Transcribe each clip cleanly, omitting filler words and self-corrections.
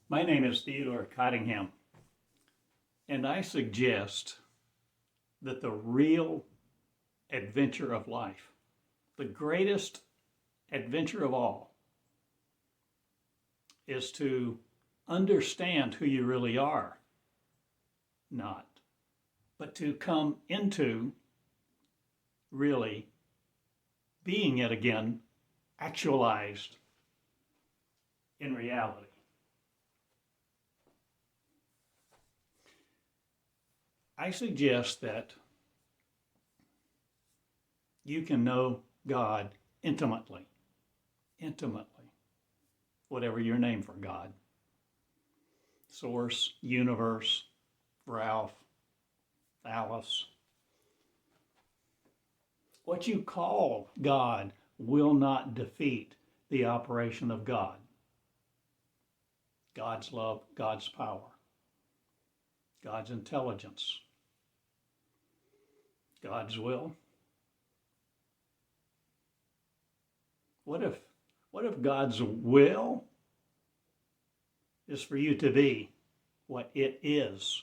My name is Theodore Cottingham, and I suggest that the real adventure of life, the greatest adventure of all, is to understand who you really are, not, but to come into really being it again, actualized in reality. I suggest that you can know God intimately, whatever your name for God. Source, universe, Ralph, Alice. What you call God will not defeat the operation of God. God's love, God's power, God's intelligence, God's will. What if God's will is for you to be what it is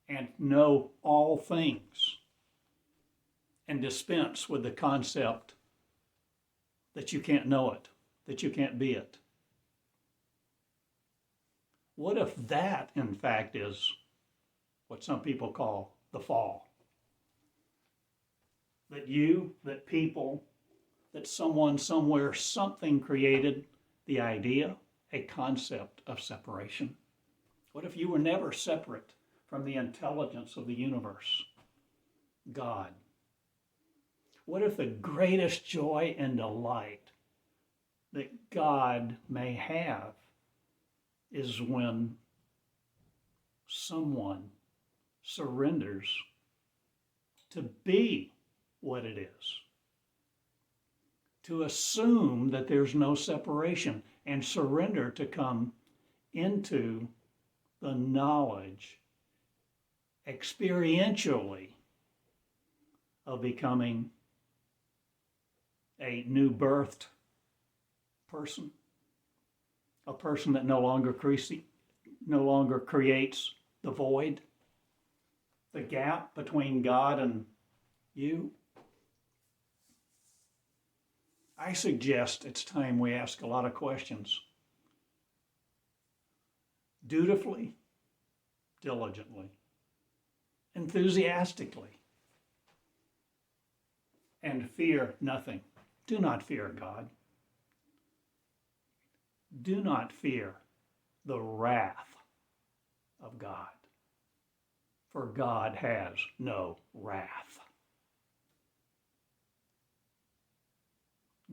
and know all things and dispense with the concept that you can't know it, that you can't be it? What if that, in fact, is what some people call the fall? That people, that someone somewhere, something created the idea, a concept of separation. What if you were never separate from the intelligence of the universe, God? What if the greatest joy and delight that God may have is when someone surrenders to be what it is, to assume that there's no separation and surrender to come into the knowledge experientially of becoming a new birthed person, a person that no longer creates the void, the gap between God and you. I suggest it's time we ask a lot of questions. Dutifully, diligently, enthusiastically, and fear nothing. Do not fear God. Do not fear the wrath of God, for God has no wrath.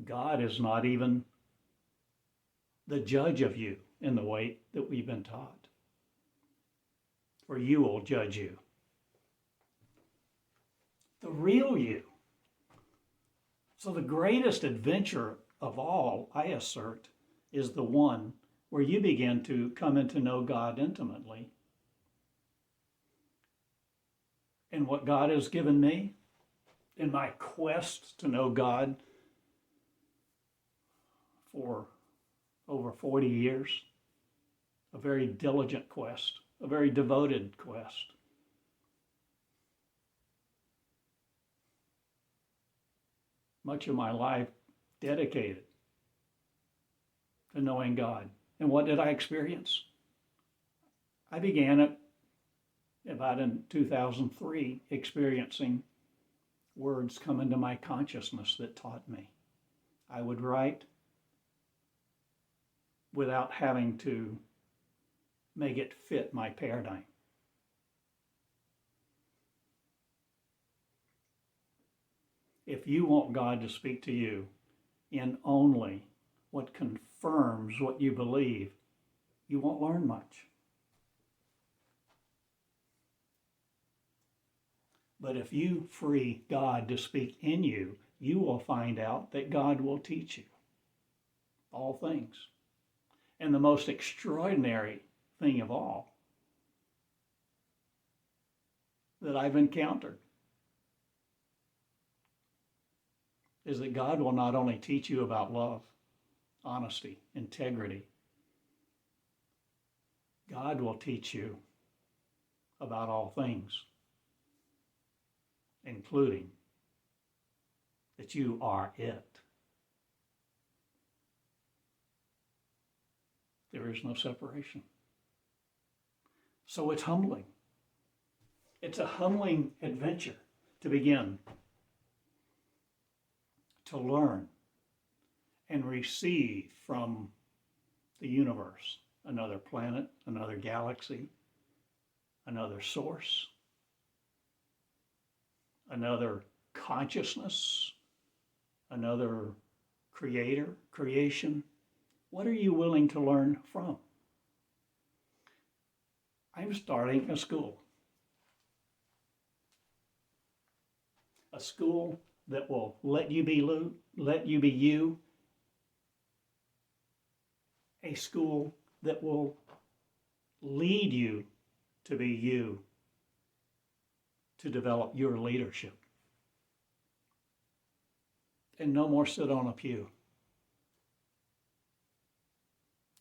God is not even the judge of you in the way that we've been taught, for you will judge you. The real you. So the greatest adventure of all, I assert, is the one where you begin to come in to know God intimately. And what God has given me in my quest to know God for over 40 years, a very diligent quest, a very devoted quest. Much of my life dedicated to knowing God. And what did I experience? I began it about in 2003, experiencing words come into my consciousness that taught me. I would write without having to make it fit my paradigm. If you want God to speak to you in only what confirms what you believe, you won't learn much. But if you free God to speak in you, you will find out that God will teach you all things. And the most extraordinary thing of all that I've encountered is that God will not only teach you about love, honesty, integrity, God will teach you about all things, including that you are it. There is no separation. So it's humbling. It's a humbling adventure to begin to learn and receive from the universe, another planet, another galaxy, another source, another consciousness, another creator, creation. What are you willing to learn from? I'm starting a school. A school that will let you be you. A school that will lead you to be you, to develop your leadership. And no more sit on a pew.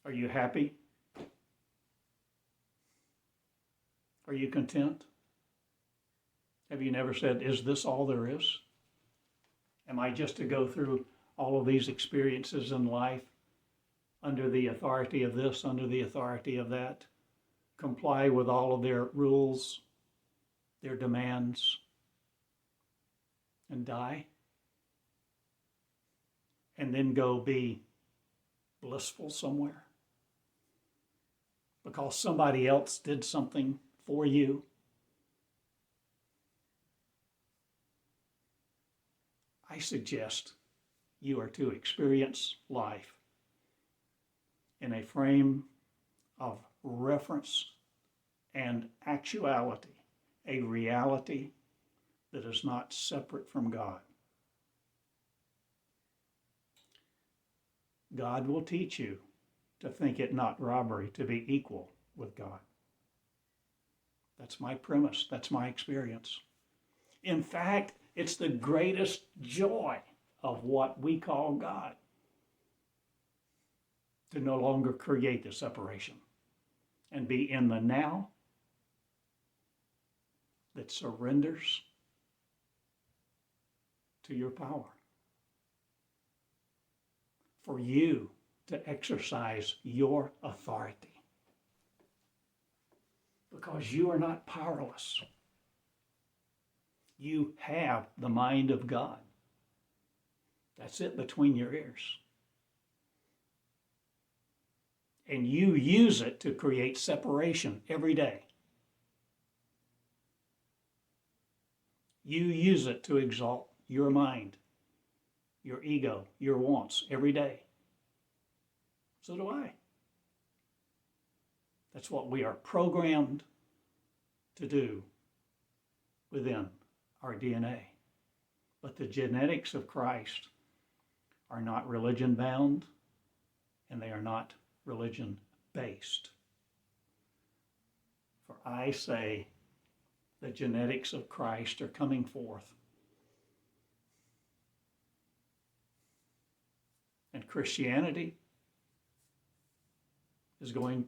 Are you happy? Are you content? Have you never said, is this all there is? Am I just to go through all of these experiences in life under the authority of this, under the authority of that, comply with all of their rules, their demands, and die? And then go be blissful somewhere? Because somebody else did something for you? I suggest you are to experience life in a frame of reference and actuality, a reality that is not separate from God. God will teach you to think it not robbery to be equal with God. That's my premise. That's my experience. In fact, it's the greatest joy of what we call God to no longer create the separation and be in the now that surrenders to your power. For you to exercise your authority. Because you are not powerless. You have the mind of God. That's it between your ears. And you use it to create separation every day. You use it to exalt your mind, your ego, your wants every day. So do I. That's what we are programmed to do within our DNA. But the genetics of Christ are not religion bound, and they are not religion based. For I say the genetics of Christ are coming forth. And Christianity is going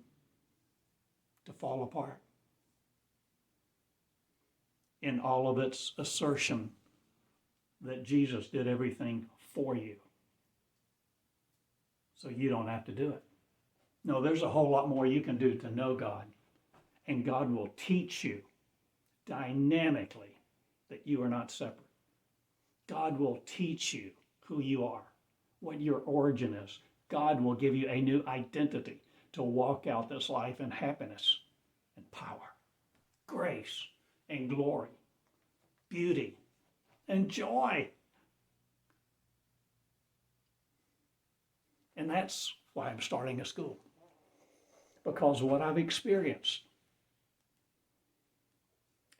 to fall apart in all of its assertion that Jesus did everything for you, so you don't have to do it. No, there's a whole lot more you can do to know God, and God will teach you dynamically that you are not separate. God will teach you who you are, what your origin is. God will give you a new identity to walk out this life in happiness and power, grace and glory, beauty and joy. And that's why I'm starting a school. Because what I've experienced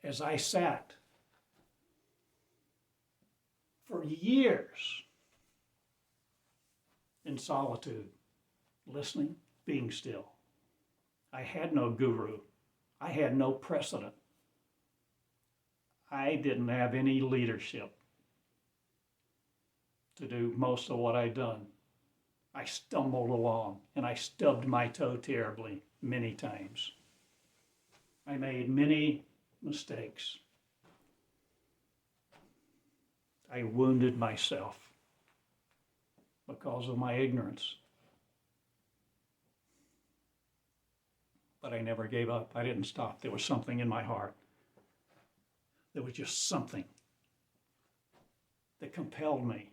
as I sat for years in solitude, listening, being still. I had no guru. I had no precedent. I didn't have any leadership to do most of what I'd done. I stumbled along and I stubbed my toe terribly many times. I made many mistakes. I wounded myself because of my ignorance. But I never gave up. I didn't stop. There was something in my heart. There was just something that compelled me.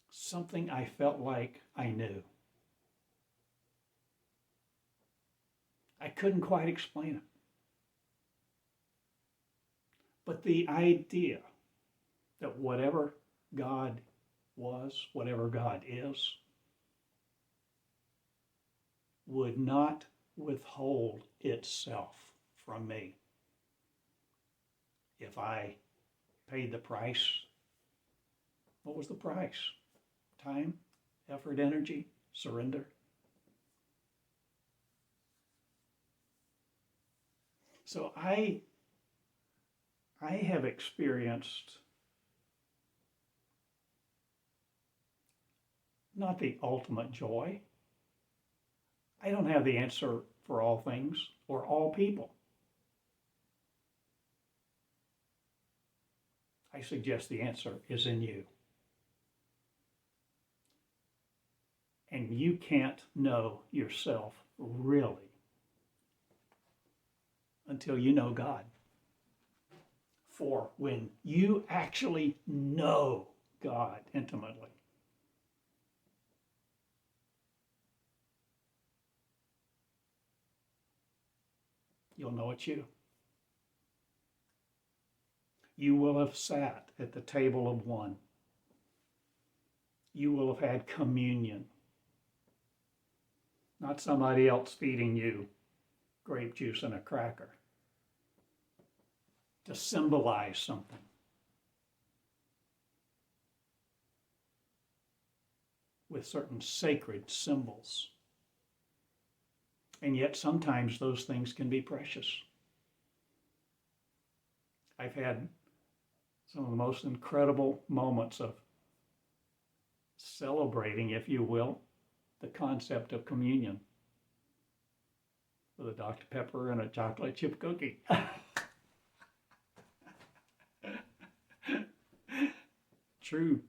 Something I felt like I knew. I couldn't quite explain it. But the idea that whatever God was, whatever God is, would not withhold itself from me if I paid the price. What was the price? Time, effort, energy, surrender. So I have experienced not the ultimate joy. I don't have the answer for all things or all people. I suggest the answer is in you. And you can't know yourself really until you know God. For when you actually know God intimately, you'll know it's you. You will have sat at the table of one. You will have had communion. Not somebody else feeding you grape juice and a cracker to symbolize something. With certain sacred symbols. And yet sometimes those things can be precious. I've had some of the most incredible moments of celebrating, if you will, the concept of communion with a Dr. Pepper and a chocolate chip cookie. True.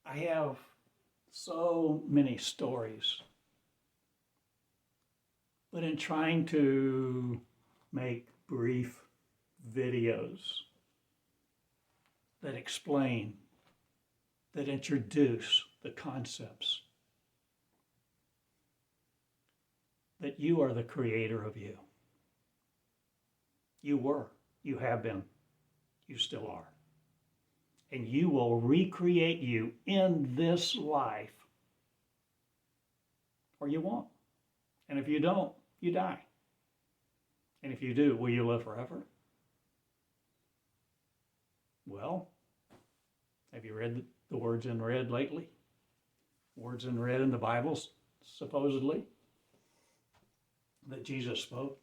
I have so many stories, but in trying to make brief videos that explain, that introduce the concepts, that you are the creator of you. You were, you have been, you still are. And you will recreate you in this life, or you won't. And if you don't, you die. And if you do, will you live forever? Well, have you read the words in red lately? Words in red in the Bible, supposedly, that Jesus spoke.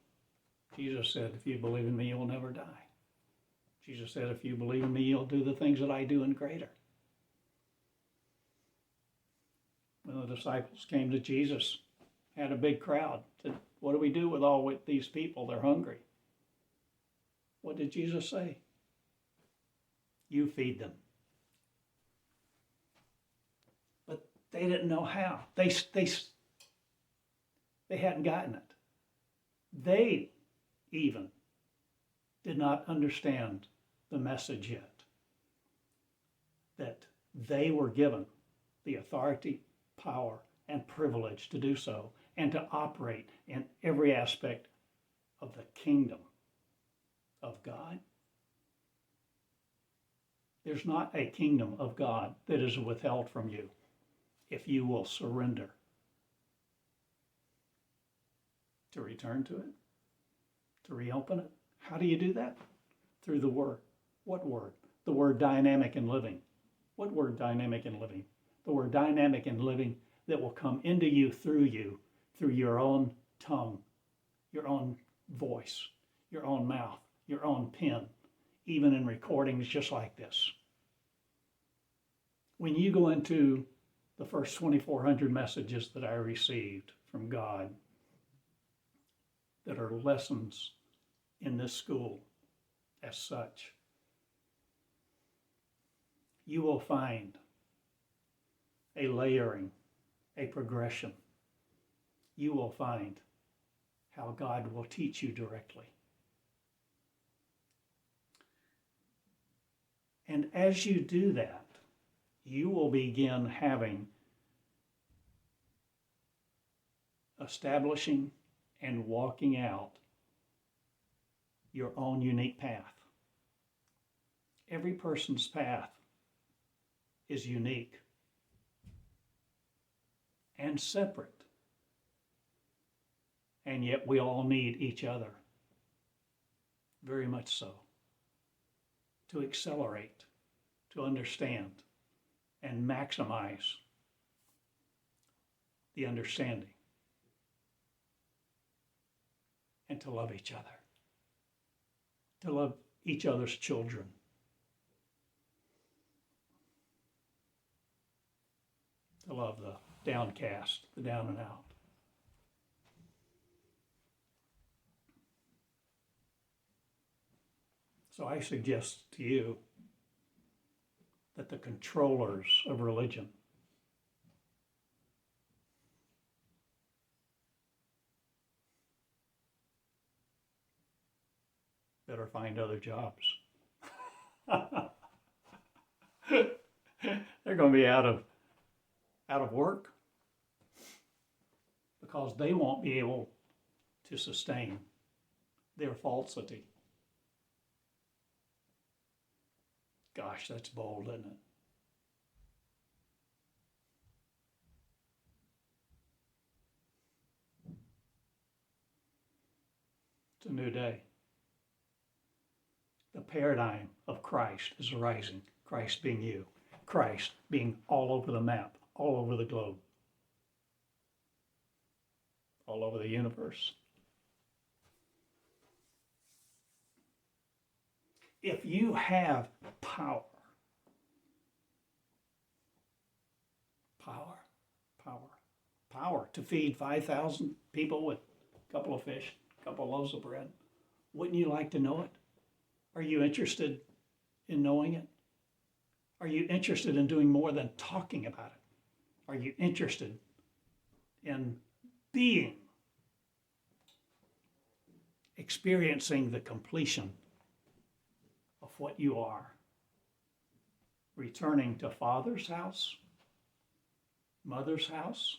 Jesus said, if you believe in me, you'll never die. Jesus said, if you believe in me, you'll do the things that I do and greater. When the disciples came to Jesus, had a big crowd, said, what do we do with all with these people? They're hungry. What did Jesus say? You feed them. But they didn't know how. They hadn't gotten it. They even did not understand the message yet. That they were given the authority, power, and privilege to do so and to operate in every aspect of the kingdom of God. There's not a kingdom of God that is withheld from you if you will surrender to return to it, to reopen it. How do you do that? Through the Word. What Word? The word dynamic and living. What word dynamic and living? The word dynamic and living that will come into you, through your own tongue, your own voice, your own mouth, your own pen, even in recordings just like this. when you go into the first 2,400 messages that I received from God that are lessons in this school as such, you will find a layering, a progression. You will find how God will teach you directly. And as you do that, you will begin establishing and walking out your own unique path. Every person's path is unique and separate, and yet we all need each other, very much so, to accelerate, to understand, and maximize the understanding, and to love each other, to love each other's children. To love the downcast, the down and out. So I suggest to you that the controllers of religion better find other jobs. They're going to be out of work because they won't be able to sustain their falsity. Gosh, that's bold, isn't it? It's a new day. The paradigm of Christ is rising. Christ being you. Christ being all over the map, all over the globe, all over the universe. If you have power to feed 5,000 people with a couple of fish, a couple of loaves of bread, wouldn't you like to know it? Are you interested in knowing it? Are you interested in doing more than talking about it? Are you interested in being, experiencing the completion of what you are, returning to Father's house, Mother's house,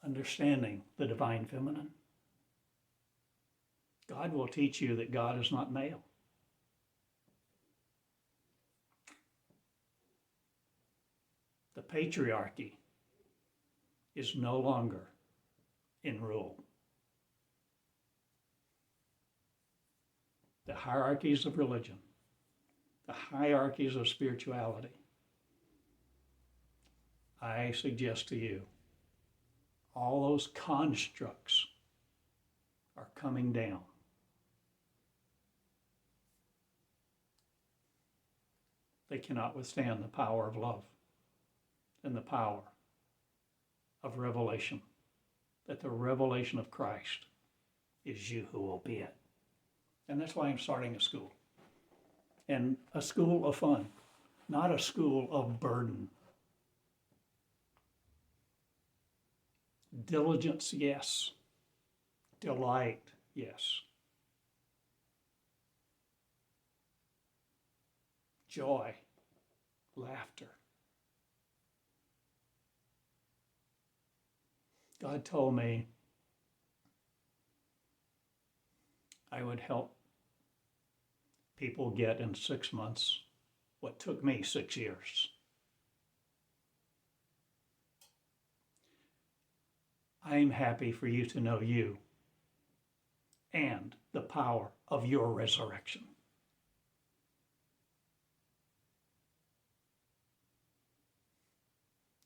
understanding the divine feminine? God will teach you that God is not male. The patriarchy is no longer in rule. The hierarchies of religion, the hierarchies of spirituality, I suggest to you, all those constructs are coming down. They cannot withstand the power of love and the power of revelation, that the revelation of Christ is you who will be it. And that's why I'm starting a school. And a school of fun, not a school of burden. Diligence, yes. Delight, yes. Joy, laughter. God told me I would help people get in 6 months what took me 6 years. I'm happy for you to know you and the power of your resurrection.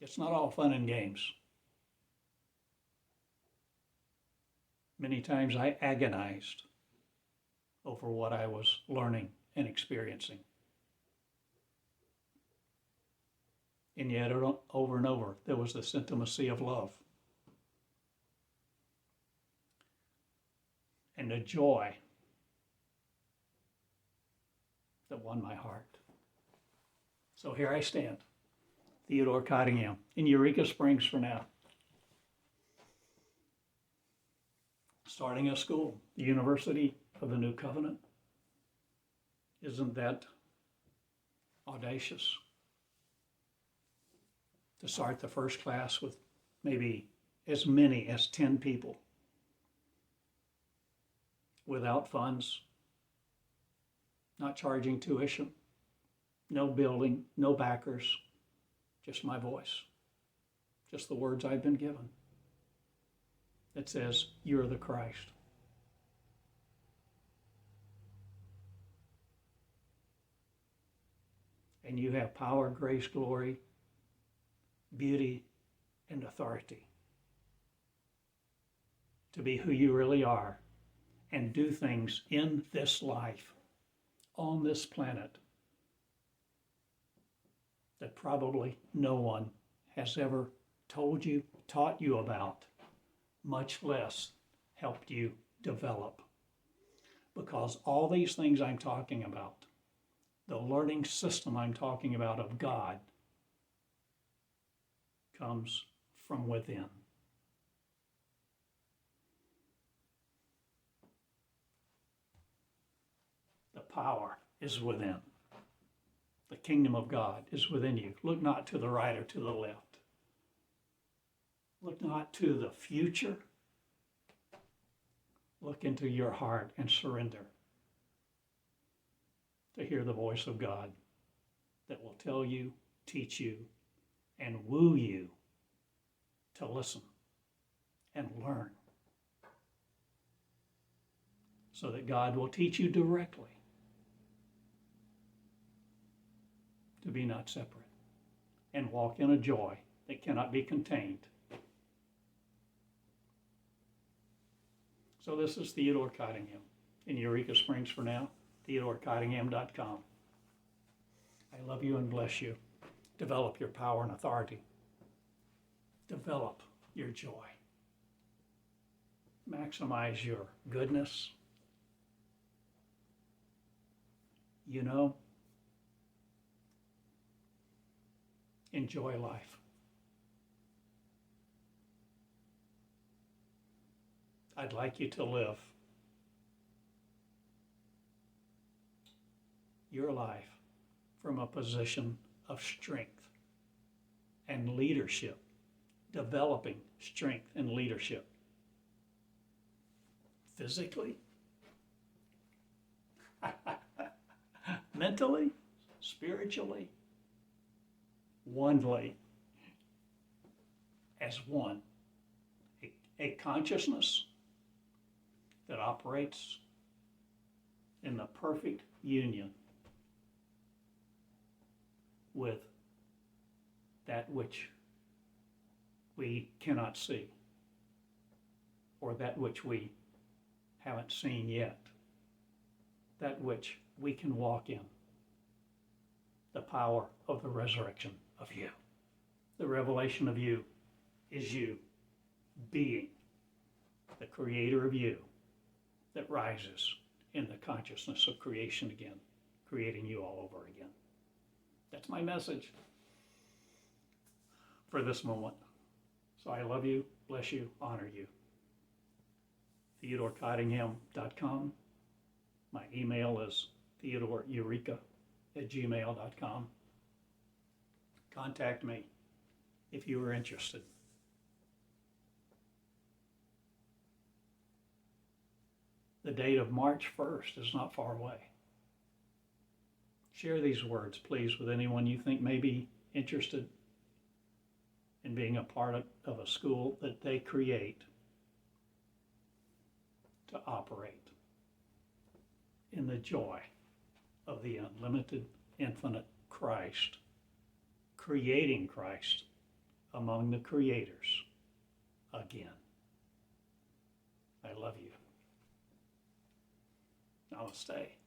It's not all fun and games. Many times I agonized over what I was learning and experiencing. And yet over and over, there was this intimacy of love. And the joy that won my heart. So here I stand, Theodore Cottingham, in Eureka Springs for now. Starting a school, the University of the New Covenant. Isn't that audacious? To start the first class with maybe as many as 10 people, without funds, not charging tuition, no building, no backers, just my voice, just the words I've been given. That says, you're the Christ. And you have power, grace, glory, beauty, and authority to be who you really are and do things in this life, on this planet, that probably no one has ever told you, taught you about, much less helped you develop. Because all these things I'm talking about, the learning system I'm talking about of God, comes from within. The power is within. The kingdom of God is within you. Look not to the right or to the left. Look not to the future. Look into your heart and surrender to hear the voice of God that will tell you, teach you, and woo you to listen and learn, so that God will teach you directly to be not separate and walk in a joy that cannot be contained. So this is Theodore Cottingham in Eureka Springs for now, TheodoreCottingham.com. I love you and bless you. Develop your power and authority. Develop your joy. Maximize your goodness. You know, enjoy life. I'd like you to live your life from a position of strength and leadership, developing strength and leadership. Physically, mentally, spiritually, onely, as one. A consciousness that operates in the perfect union with that which we cannot see, or that which we haven't seen yet, that which we can walk in, the power of the resurrection of you. The revelation of you is you being the creator of you that rises in the consciousness of creation again, creating you all over again. That's my message for this moment. So I love you, bless you, honor you. TheodoreCottingham.com. My email is theodoreureka@gmail.com. Contact me if you are interested. The date of March 1st is not far away. Share these words, please, with anyone you think may be interested in being a part of a school that they create to operate in the joy of the unlimited, infinite Christ, creating Christ among the creators again. I love you. Namaste.